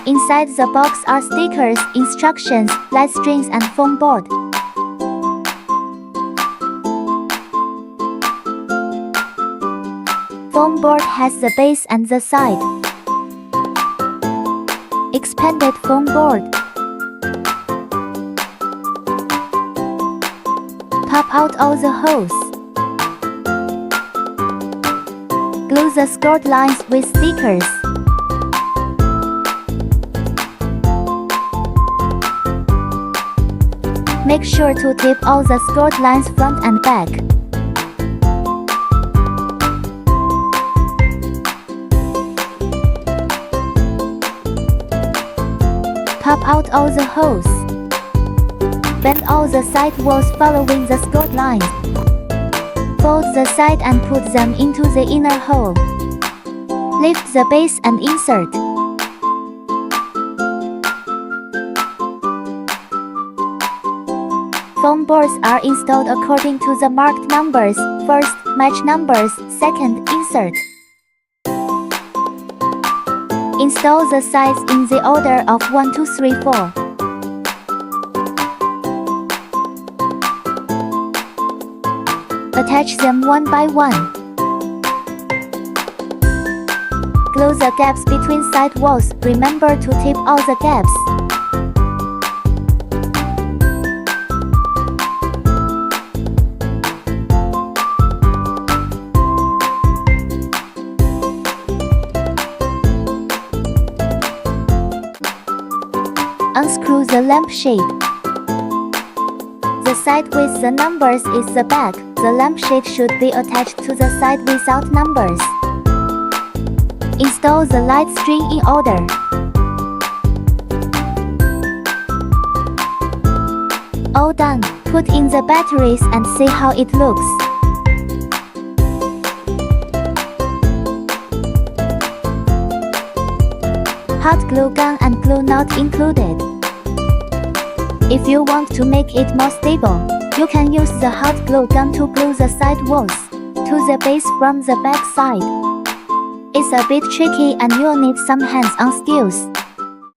Inside the box are stickers, instructions, light strings and foam board. Foam board has the base and the side. Expanded foam board. Pop out all the holes. Glue the scored lines with stickers. Make sure to tape all the scored lines front and back. Pop out all the holes. Bend all the side walls following the scored lines. Fold the side and put them into the inner hole. Lift the base and insert. Foam boards are installed according to the marked numbers. First, match numbers. Second, insert. Install the sides in the order of 1, 2, 3, 4. Attach them one by one. Glue the gaps between side walls. Remember to tape all the gaps. Unscrew the lampshade. The side with the numbers is the back. The lampshade should be attached to the side without numbers. Install the light string in order. All done. Put in the batteries and see how it looks. Hot glue gun and glue not included. If you want to make it more stable, you can use the hot glue gun to glue the side walls to the base from the back side. It's a bit tricky and you'll need some hands-on skills.